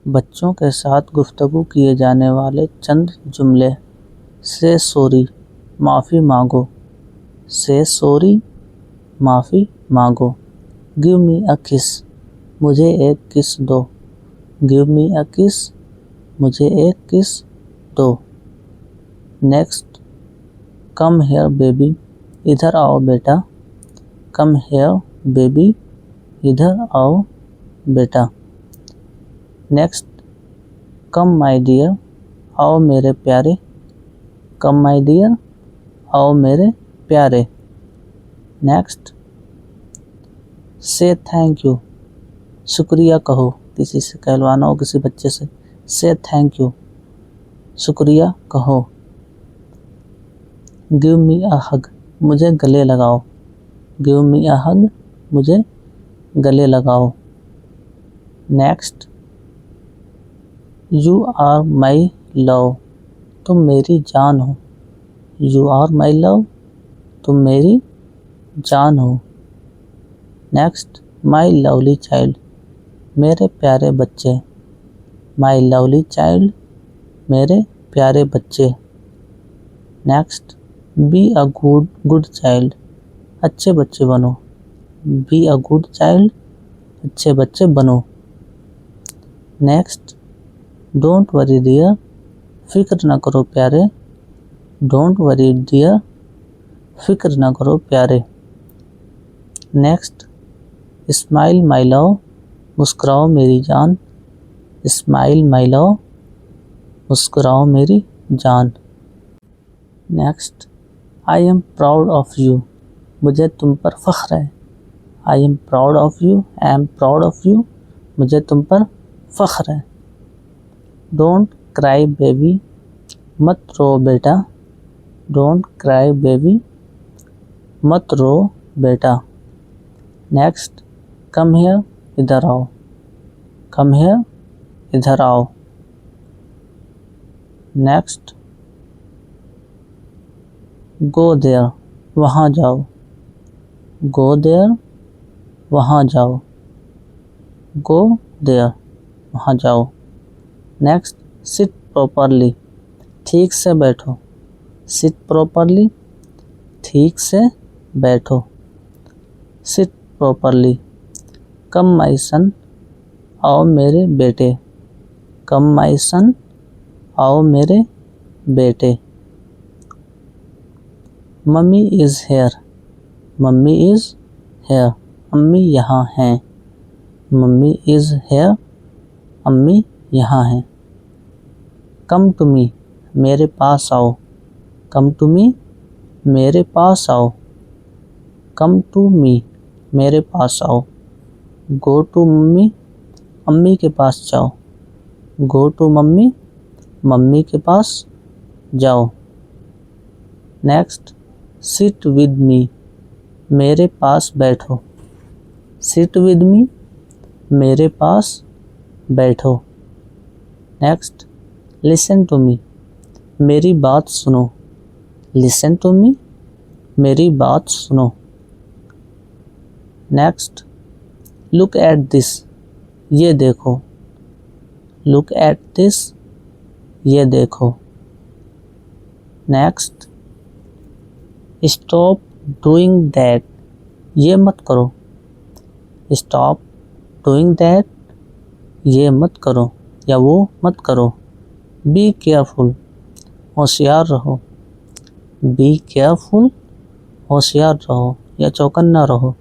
बच्चों के साथ गुफ्तगू किए जाने वाले चंद जुमले। से सॉरी, माफ़ी मांगो। से सॉरी, माफ़ी मांगो। गिव मी अ किस, मुझे एक किस दो। गिव मी अ किस, मुझे एक किस दो। नेक्स्ट, कम हेयर बेबी, इधर आओ बेटा। कम हेयर बेबी, इधर आओ बेटा। नेक्स्ट, कम माय डियर, आओ मेरे प्यारे। कम माय डियर, आओ मेरे प्यारे। नेक्स्ट, से थैंक यू, शुक्रिया कहो। किसी से कहलवाना हो, किसी बच्चे से थैंक यू, शुक्रिया कहो। गिव मी अ हग, मुझे गले लगाओ। गिव मी अ हग, मुझे गले लगाओ। Next, you are my love, तुम मेरी जान हो। यू आर माई लव, तुम मेरी जान हो। नेक्स्ट, माई लवली चाइल्ड, मेरे प्यारे बच्चे। माई लवली चाइल्ड, मेरे प्यारे बच्चे। Next, be a good child, अच्छे बच्चे बनो। बी अ गुड चाइल्ड, अच्छे बच्चे बनो। नेक्स्ट, डोंट वरी डियर, फिक्र ना करो प्यारे। डोंट वरी डियर, फिक्र ना करो प्यारे। नेक्स्ट, स्माइल माई लव, मुस्कुराओ मेरी जान। स्माइल माई लव, मुस्कुराओ मेरी जान। Next, I am proud of you, मुझे तुम पर फ़ख्र है। I am proud of you, I am proud of you, मुझे तुम पर फ़ख्र है। डोंट क्राई बेबी, मत रो बेटा। डोंट क्राई बेबी, मत रो बेटा। नेक्स्ट, कम हियर, इधर आओ। कम हियर, इधर आओ। नेक्स्ट, गो देयर, वहाँ जाओ। गो देयर, वहाँ जाओ। गो देयर, वहाँ जाओ। नेक्स्ट, सिट प्रॉपरली, ठीक से बैठो। सिट प्रॉपरली, ठीक से बैठो। Seat properly. कम माई सन, आओ मेरे बेटे। कम माई सन, आओ मेरे बेटे। Mummy is here, mummy is here, अम्मी यहाँ हैं। मम्मी इज़ हेयर, अम्मी यहाँ हैं। कम टू मी, मेरे पास आओ। कम टू मी, मेरे पास आओ। कम टू मी, मेरे पास आओ। गो टू मम्मी, अम्मी के पास जाओ। गो टू मम्मी, मम्मी के पास जाओ। नेक्स्ट, सिट विद मी, मेरे पास बैठो। सिट विद मी, मेरे पास बैठो। नेक्स्ट, लिसन टू मी, मेरी बात सुनो। लिसन टू मी, मेरी बात सुनो। नेक्स्ट, लुक एट दिस, ये देखो। लुक एट दिस, ये देखो। नेक्स्ट, स्टॉप डूइंग दैट, ये मत करो। स्टॉप डूइंग दैट, ये मत करो या वो मत करो। बी केयरफुल, होशियार रहो। बी केयरफुल, होशियार रहो या चौकन्ना रहो।